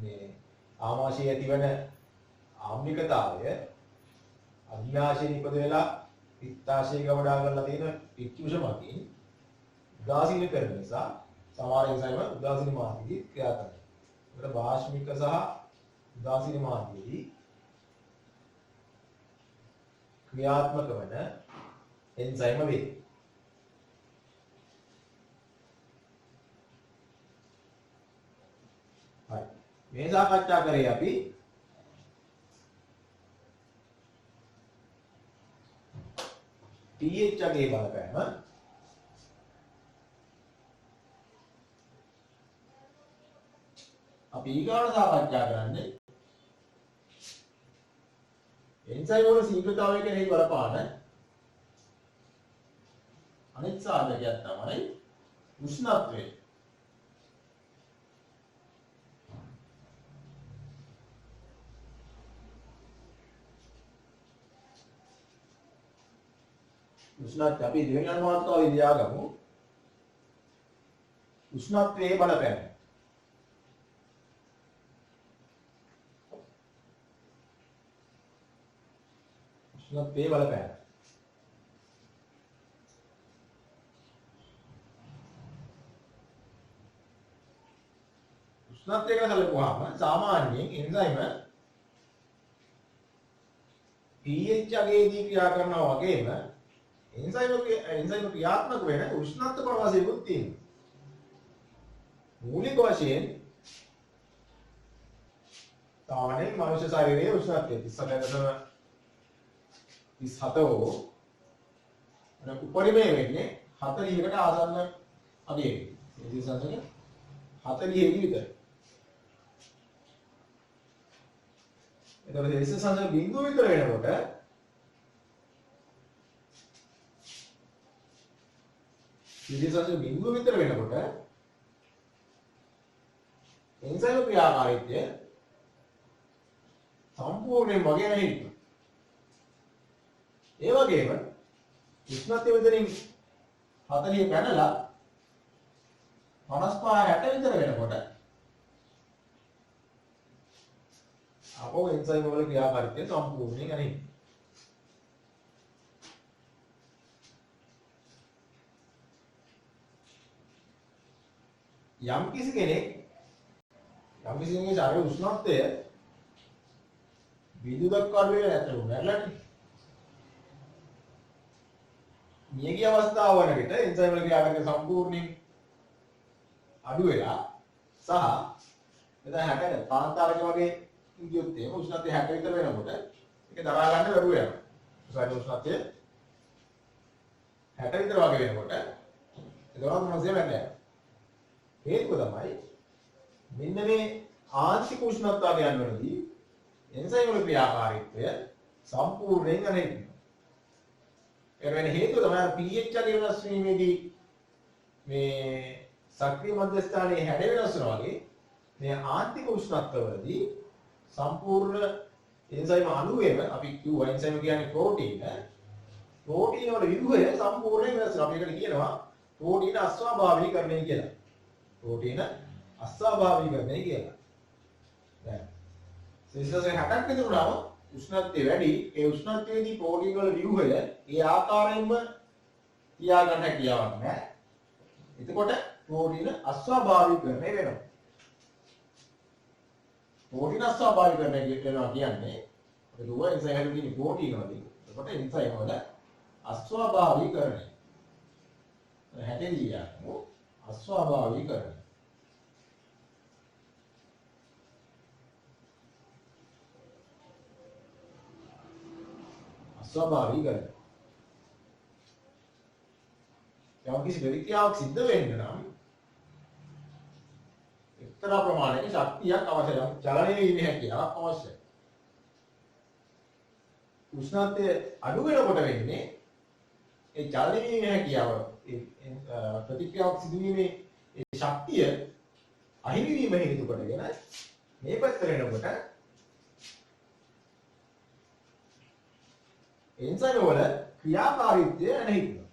මේ ආමාශයේ ඇතිවන ආම්ලිකතාවය අභ්‍යාශයේ නිපද වෙලා පිත්තාශය ගවඩා කරලා තියෙන පිච්චුෂ මතින් උදාසීන කරන නිසා සමහර එන්සයිම උදාසීන මාධ්‍යයේදී ක්‍රියා කරනවා. ඒකට භාෂ්මික සහ උදාසීන මාධ්‍යයේදී ක්‍රියාත්මක වන එන්සයිම වේ. මේ සාකච්ඡා කරේ අපි pH අගේ බලපෑම අපි ඊගාට සාකච්ඡා කරන්නේ එන්සයිම් වල ශීඝ්‍රතාවය කෙරෙහි බලපාන අනිත් සාධකයක් තමයි උෂ්ණත්වය. උෂ්ණත්වය අපි දෙවෙනි අනුමානිකාවේ ලියාගමු. උෂ්ණත්වයේ බලපෑම. උෂ්ණත්වයේ බලපෑම. උෂ්ණත්වය ගැන කලකුවාම සාමාන්‍යයෙන් එන්සයිම pH අගයේදී ක්‍රියා කරනවා වගේම එන්සයිම ක්‍රියාත්මක වෙන උෂ්ණත්ව ප්‍රවාහයකුත් තියෙනවා. මූලික වශයෙන් සාමාන්‍යයෙන් මනුෂ්‍ය ශරීරයේ උෂ්ණත්වය 37 උපරිමය වෙන්නේ 40කට ආසන්න අගයකින්. ඒ සංසක 40 විතර. එතකොට දෙස සංසක බිඳුව විතර වෙනකොට එන්සයිම ක්‍රියාකාරීත්වය සම්පූර්ණයෙන් වගේ නැහැ. ඒ වගේම උෂ්ණත්වය මෙතනින් 40 පැනලා 55 60 විතර වෙනකොට අපෝ එන්සයිම වල ක්‍රියාකාරීත්වය සම්පූර්ණයෙන් නැහැ. යම් කිසි කෙනෙක්ගේ ශරීර උෂ්ණත්වය බිඳු දක්වා අඩු වෙලා නැත්නම් මැරෙලානේ. මියගිය අවස්ථාව වන විට එන්සයිම් වල ක්‍රියාකාරීත්වය සම්පූර්ණයෙන් අඩු වෙලා සහ එතන 60 කාන්තාරක වගේ ඉන්දියොත් එහෙම උෂ්ණත්වය 60 විතර වෙනකොට ඒක දරා ගන්න බැරුව යනවා. ශරීර උෂ්ණත්වය 60 විතර වගේ වෙනකොට ඒකවත් මොනවද වෙන්නේ? හේතුව තමයි මෙන්න මේ ආංශික උෂ්ණත්වයන් වලදී එන්සයිම් වල ක්‍රියාකාරීත්වය සම්පූර්ණයෙන් නැහැ. ඒ වෙන හේතුව තමයි pH අගේ වෙනස් වීමේදී මේ සක්‍රීය මධ්‍යස්ථානයේ හැඩ වෙනස් වෙනවා වගේ මේ ආන්තික උෂ්ණත්වවලදී සම්පූර්ණ එන්සයිම අණුවේම අපි කිව්වා එන්සයිම කියන්නේ ප්‍රෝටීන. ප්‍රෝටීන වල විදුහය සම්පූර්ණයෙන් වෙනස් වෙනවා. අපි ඒකට කියනවා ප්‍රෝටීන අස්වාභාවිකීකරණය කියලා. ප්‍රෝටීන අස්වාභාවිකීකරණය කියලා. දැන් සෙල්සියස් 60ක් විතර උනාම උෂ්ණත්වය වැඩි. ඒ උෂ්ණත්වයේදී ප්‍රෝටීන වල විදුහය ඒ ආකාරයෙන්ම තියාගන්න හැකියාවක් නැහැ. එතකොට ප්‍රෝටීන අස්වාභාවිකීකරණය වෙනවා. ප්‍රෝටීන අස්වාභාවිකීකරණය වෙනවා කියන්නේ අපි දුව එන්සයිම් වල තියෙන ප්‍රෝටීන වලින්. එතකොට එන්සයිම් වල අස්වාභාවිකීකරණය. 60 දී අස්වාභාවිකීකරණය. අස්වාභාවිකීකරණය. යම් කිසි ප්‍රතික්‍රියාවක් සිද්ධ වෙන්න නම් එක්තරා ප්‍රමාණයක ශක්තියක් අවශ්‍යයි. චලනය වීමේ හැකියාවක් අවශ්‍යයි. උෂ්ණත්වය අඩු වෙනකොට වෙන්නේ ඒ චලනය වීමේ හැකියාව ප්‍රතික්‍රියාවක් සිදු වීමේ ඒ ශක්තිය අහිමි වීම හේතු කොටගෙන මේ පැත්තට වෙනකොට එන්සයිම් වල ක්‍රියාකාරීත්වය නැහිනවා.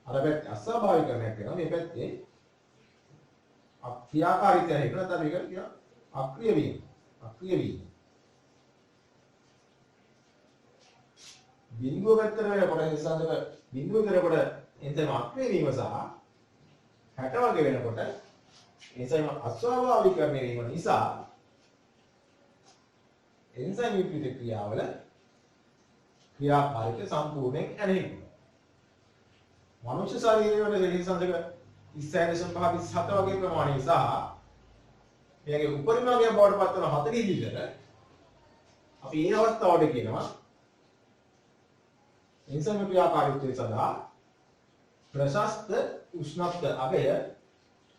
අර පැත්තේ අස්වාභාවිකකමක් වෙනවා. මේ පැත්තේ ක්‍රියාකාරීත්වය නැහිනවා. නැත්නම් මේකට කියනවා අක්‍රිය වීම. අක්‍රිය වීම. බිඳුව පැත්තට වෙනකොට එන්සයිම් බිඳුව කරකොට එන්සයිම් අක්‍රිය වීම සහ 60 වගේ වෙනකොට එන්සයිම් අස්වාභාවිකකරණය වීම නිසා එන්සයිම් විප්‍රීත ක්‍රියාවල ක්‍රියාකාරීත්වය සම්පූර්ණයෙන් නැහිනවා. මනුෂ්‍ය ශරීරයේ වල සෙල්සියස් 36.5 වගේ ප්‍රමාණය සහ එයාගේ උපරිම වර්ගය බවට පත් වෙන 40 විතර අපි මේ අවස්ථාවට කියනවා එන්සයිම් ක්‍රියාකාරීත්වය සඳහා ප්‍රශස්ත උෂ්ණත්ව අගය ඒ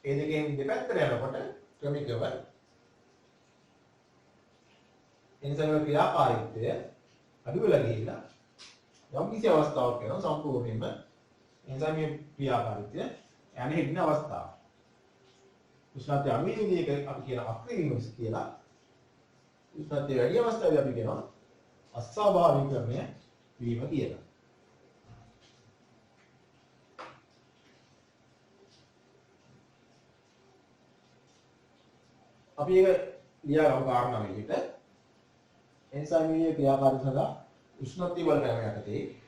දෙකෙන් දෙපැත්තට යනකොට ක්‍රමිකව එන්සයිම් ක්‍රියාකාරීත්වය අඩු වෙලා ගිහිල්ලා යම් කිසි අවස්ථාවක් වෙනවා සම්පූර්ණයෙන්ම එන්සයිම් ක්‍රියාකාරීත්වය යන්නේ හිටින අවස්ථාව. උෂ්ණත්වය අඩු වීම එක අපි කියන අක්‍රිය වීම කියලා. උෂ්ණත්වය වැඩි අවස්ථාවේ අපි කියනවා අස්වාභාවිකකරණය වීම කියලා. අපි ඒක ලියා ගමු කාරණා විදිහට එන්සයිමීය ක්‍රියාකාරීත්වය සඳහා උෂ්ණත්වය බලපෑම යටතේ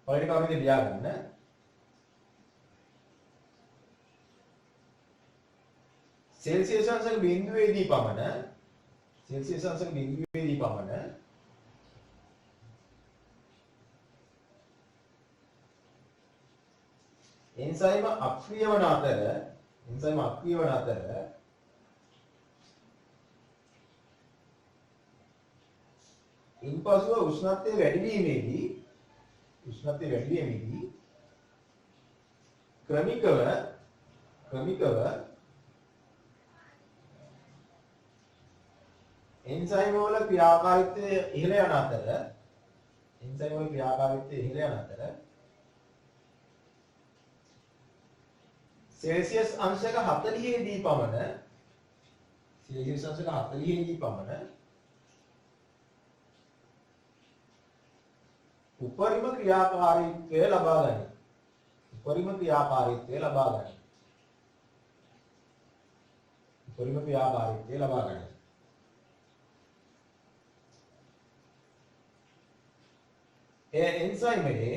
පළවෙනි කාරණේ ලියා ගන්න සෙල්සියස් අංශක බිඳුවේදී පමණ එන්සයිම අක්‍රිය වන අතර ඉන්පසුව උෂ්ණත්වය වැඩි වීමේදී ක්‍රමිකව එන්සයිම වල ක්‍රියාකාරීත්වය ඉහළ යන අතර සෙල්සියස් අංශක 40 දී පමණ උපරිම ක්‍රියාකාරීත්වය ලබා ගනී. ඒ එන්සයිමේ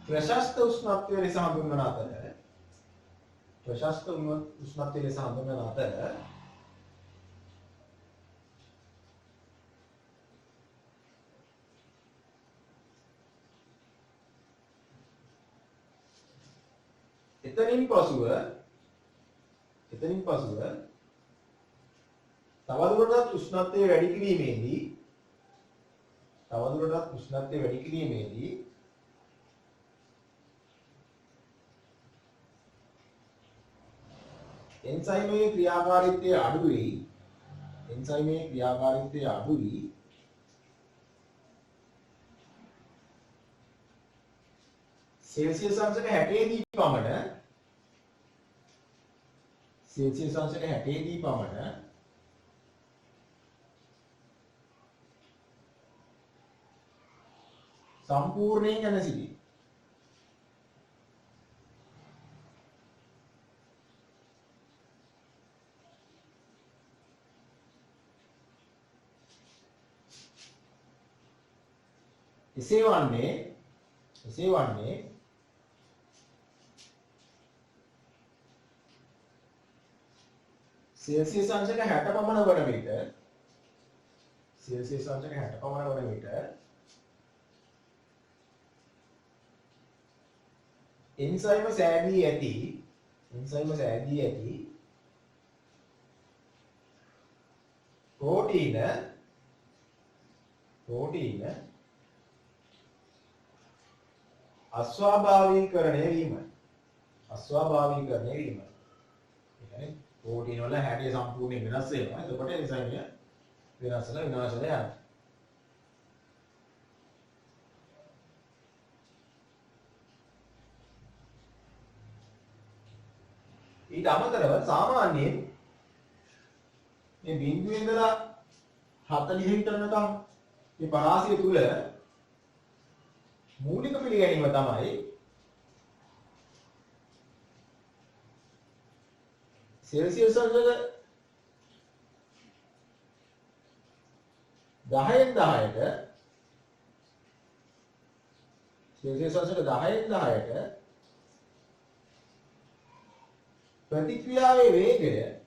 ප්‍රශස්ත උෂ්ණත්වය ලෙස හඳුන්වන අතර එතනින් පසුව තවදුරටත් උෂ්ණත්වය වැඩි කිරීමේදී එන්සයිමයේ ක්‍රියාකාරීත්වය අඩු වෙයි. එන්සයිමේ ක්‍රියාකාරීත්වය අඩුයි. සෙල්සියස් අංශක 60 දී පමණ සෙල්සියස් අංශක 60 දී පමණ සම්පූර්ණයෙන් යන සිටි. එසේ වන්නේ සෙල්සියස් අංශක 60 පමණ වන විට සෙල්සියස් අංශක 60 පමණ වන විට එන්සයිම සෑදී ඇති ප්‍රෝටීන අස්වාභාවිකරණය වීම. ඒ කියන්නේ ප්‍රෝටීන වල හැඩය සම්පූර්ණයෙන් වෙනස් වෙනවා. එතකොට එන්සයිම වෙනස් වෙලා විනාශ වෙලා යනවා. ඊට අමතරව සාමාන්‍යයෙන් මේ බිඳුවේ ඉඳලා 40 හිටනකම් මේ පරාසය තුල මූලික පිළිගැනීම තමයි සෙල්සියස් අංශක 10න් 10ට සෙල්සියස් අංශක 10න් 10ට ප්‍රතික්‍රියාවේ වේගය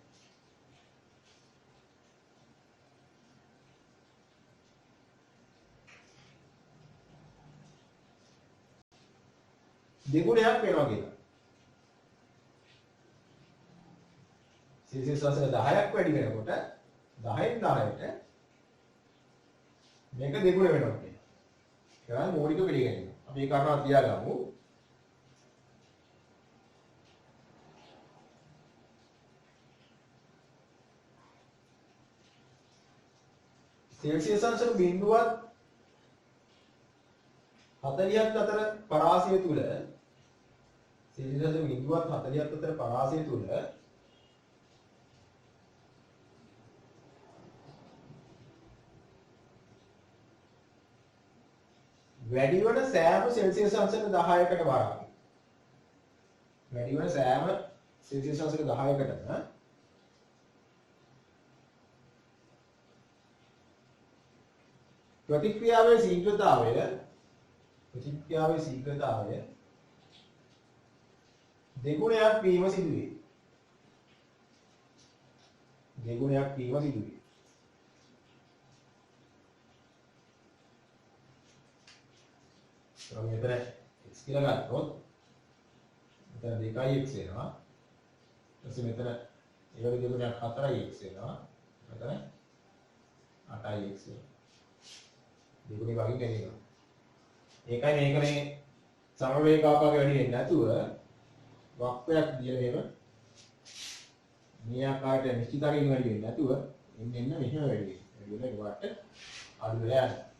දෙගුණයක් වෙනවා කියලා. සෙල්සියස් අංශක 10ක් වැඩි වෙනකොට 10න් 10ට මේක දෙගුණ වෙනවා කියලා. ඒක තමයි මූලික පිළිගැනීම. අපි ඒ කාරණා තියාගමු. සෙල්සියස් අංශක 0.40ක් අතර පරාසය තුල සෙල්සියස් අංශක 0.40ක් අතර පරාසය තුල වැඩි වන සෑම සෙල්සියස් අංශක 10කට වරක් වැඩි වන සෑම සෙල්සියස් අංශක 10කටම ප්‍රතික්‍රියාවේ ශීඝ්‍රතාවය දෙගුණයක් වීම සිදුවේ. මෙතන x කියලා ගත්තොත් මෙතන 2x වෙනවා. ඊට මෙතන ඒ වගේ දෙගුණයක් 4x වෙනවා. මෙතන 8x වෙනවා. දෙගුණේ වගේ ගණනවා. ඒකයි මේක මේ සමවේගාකාරය වැඩි වෙන්නේ නැතුව වක්‍රයක් දිහා මේ ආකාරයට නිශ්චිතකින් වැඩි වෙන්නේ නැතුව එන්න මෙහෙම වැඩි වෙනවා. ඒ කියන්නේ වට අඩු වෙලා යනවා.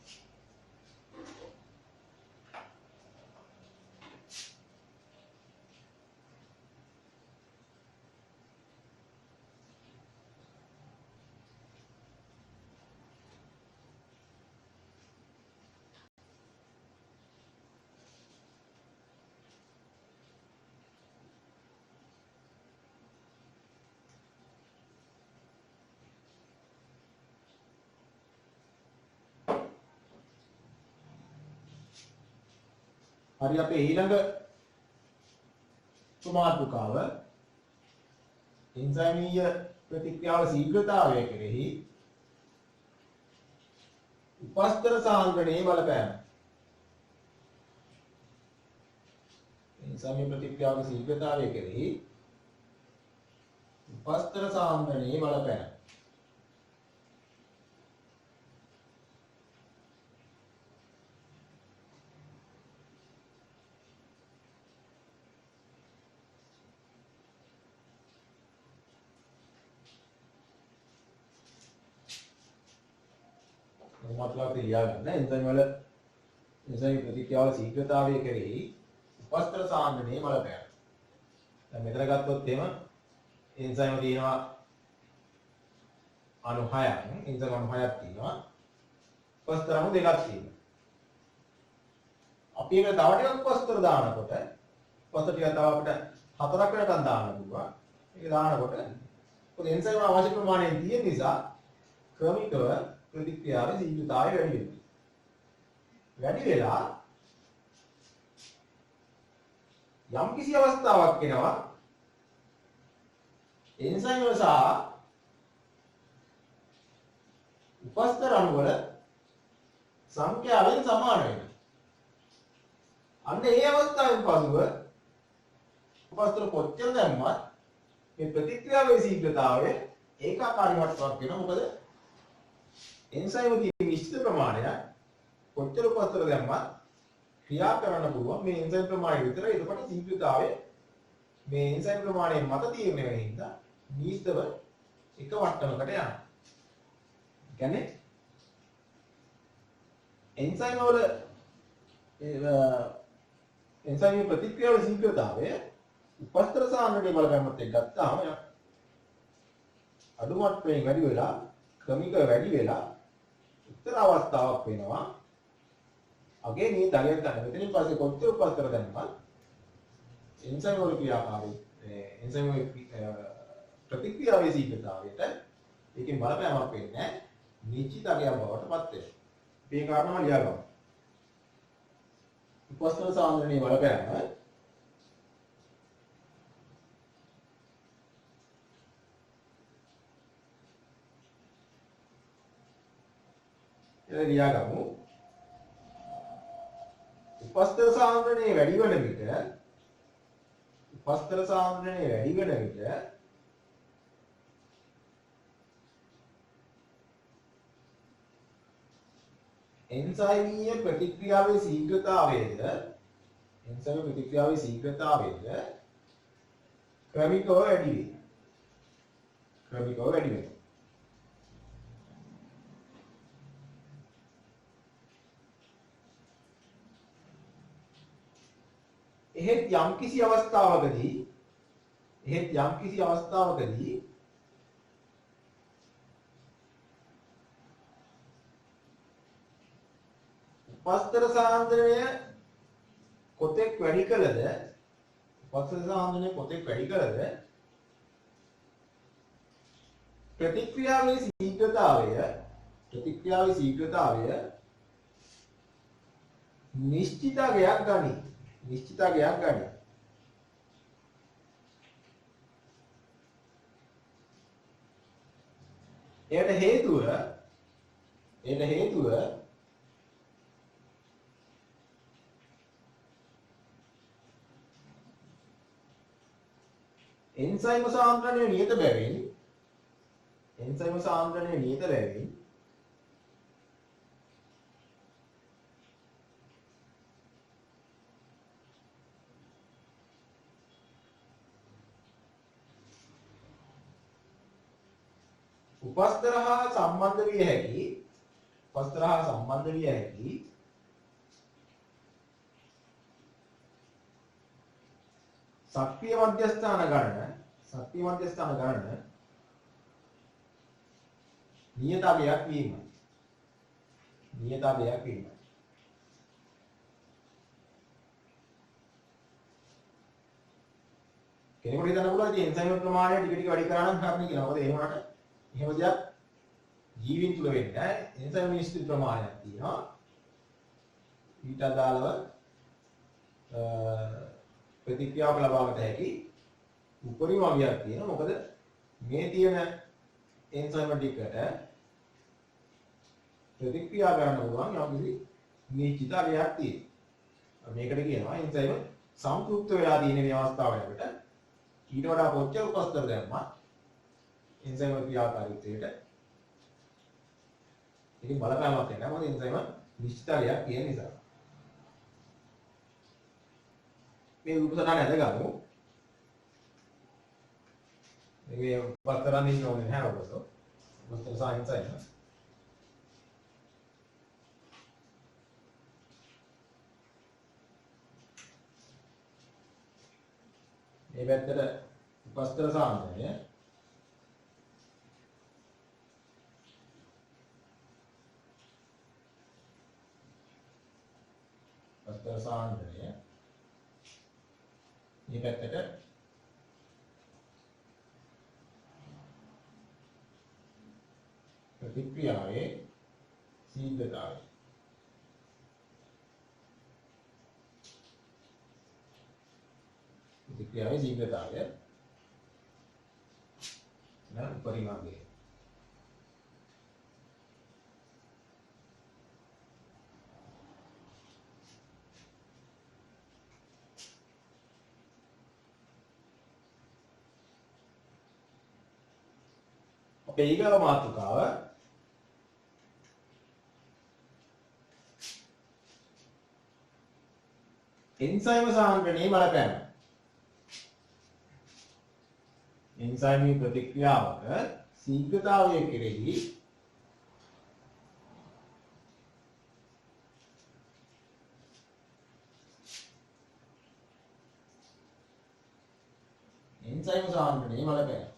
හරි අපේ ඊළඟ මාතෘකාව එන්සයිමීය ප්‍රතික්‍රියාවල ශීඝ්‍රතාවය කෙරෙහි උපස්තර සාන්ද්‍රණයේ බලපෑම. එන්සයිමීය ප්‍රතික්‍රියාවල ශීඝ්‍රතාවය කෙරෙහි උපස්තර සාන්ද්‍රණයේ බලපෑම. අනුමතලාවට ලියා ගන්න එන්සයිම් වල එන්සයිම් ප්‍රතික්‍රියාවල ශීඝ්‍රතාවය කෙරෙහි උපස්තර සාන්ද්‍රණයේ බලපෑම. දැන් මෙතන ගත්තොත් එහෙම එන්සයිම් තියෙනවා අණු 6ක් එන්සයිම් අණු 6ක් තියෙනවා. උපස්තර අණු 2ක් තියෙනවා. අපි මේක තව ටිකක් උපස්තර දානකොට උපස්තර ටික තව අපිට 4ක් වෙනකන් දාන්න පුළුවන්. මේක දානකොට මොකද එන්සයිම් අවශ්‍ය ප්‍රමාණයෙන් තියෙන නිසා ක්‍රමිකව ප්‍රතික්‍රියාවේ ශීඝ්‍රතාවය වැඩි වෙනවා. වැඩි වෙලා යම් කිසි අවස්ථාවක් එනවා එන්සයිම් වල සහ උපස්තර අණු වල සංඛ්‍යාවෙන් සමාන වෙනවා. අන්න ඒ අවස්ථාවෙන් පසුව උපස්තර කොච්චර දැම්මත් මේ ප්‍රතික්‍රියාවේ ශීඝ්‍රතාවය ඒකාකාරී මට්ටමක් වෙනවා. මොකද එන්සයිම් වල නිශ්චිත ප්‍රමාණයක් කොච්චර උපස්තර දැම්මත් ක්‍රියා කරන්න පුළුවන් මේ එන්සයිම් ප්‍රමාණය විතරයි. එතකොට ශීඝ්‍රතාවය මේ එන්සයිම් ප්‍රමාණය මත තීරණය වෙන හින්දා නිශ්චිතව එක මට්ටමකට යනවා. කියන්නේ එන්සයිම් වල එන්සයිම් ප්‍රතික්‍රියාවේ ශීඝ්‍රතාවය උපස්තර සාන්ද්‍රණයේ බලපෑමත් එක්ක ගත්තාම අඩු මට්ටමෙන් වැඩි වෙලා ක්‍රමිකව වැඩි වෙලා උත්තර අවස්ථාවක් වෙනවා. අගේ මේ තලයක් ගන්න. මෙතනින් පස්සේ කොච්චර උපස්තර දැම්මත් එන්සයිම් වල ක්‍රියාකාරී එන්සයිම් වල ප්‍රතික්‍රියාවේ ශීඝ්‍රතාවයට ඒකෙන් බලපෑමක් වෙන්නේ නැහැ. නිශ්චිත අගයක් බවට පත් වෙනවා. මේ කාරණාව ලියා ගන්න. උපස්තර සාන්ද්‍රණයේ බලපෑම එළ ලියා ගමු. උපස්තර සාන්ද්‍රණයේ වැඩි වෙන විට එන්සයිමීය ප්‍රතික්‍රියාවේ ශීඝ්‍රතාවයද ක්‍රමිකව වැඩි වෙනවා. එහෙත් යම්කිසි අවස්ථාවකදී උපස්තර සාන්ද්‍රණය කොතෙක් වැඩි කළද ප්‍රතික්‍රියාවේ ශීඝ්‍රතාවය නිශ්චිතගයක් ගනී. එයට හේතුව එන්සයිම් සාන්ද්‍රණය නියත බැවින් උපස්තර හා සම්බන්ධ විය හැකි සක්‍රීය මධ්‍යස්ථාන ගණන නියත අගයක් වීමයි. කෙනෙකුට හිතන්න පුළුවන් ඉතින් එන්සයිම් ප්‍රමාණය ටික ටික වැඩි කරා නම් හරිනේ කියලා. මොකද එහෙම වුණාට එහෙම දෙයක් ජීවීන් තුල වෙන්නේ නැහැ. එන්සයිම් නිශ්චිත ප්‍රමාණයක් තියෙනවා. ඊට අදාළව ප්‍රතික්‍රියාවක් ලබාගත හැකි උපරිම අගයක් තියෙනවා. මොකද මේ තියෙන එන්සයිම් ටිකට ප්‍රතික්‍රියා කරන්න පුළුවන් යම්කිසි නිශ්චිත අගයක් තියෙනවා. මේකට කියනවා එන්සයිම් සම්පූර්ණ වෙලා තියෙන මේ අවස්ථාවකට ඊට වඩා කොච්චර උපස්තර දැම්මත් එන්සයිම් ක්‍රියාකාරීත්වයට ඉතින් බලපෑමක් නැහැ. මොකද එන්සයිම් නිශ්චිතයක් කියන නිසා. මේ උපසටහන ඇදගමු. මේ උපස්තරන් ඉන්න ඕනේ නැහැ ඔබට. උපස්තර සාහිත්‍යය. මේ පැත්තට උපස්තර සාන්ද්‍රණය උපස්තර සාන්ද්‍රණය මේ පැත්තට ප්‍රතික්‍රියාවේ ශීඝ්‍රතාවය ප්‍රතික්‍රියාවේ ශීඝ්‍රතාවය නම් පරිමාණය අපේ ඊගව මාතෘකාව එන්සයිම සාන්ද්‍රණයේ බලපෑම. එන්සයිමී ප්‍රතික්‍රියාවක ශීඝ්‍රතාවය කෙරෙහි එන්සයිම සාන්ද්‍රණයේ බලපෑම.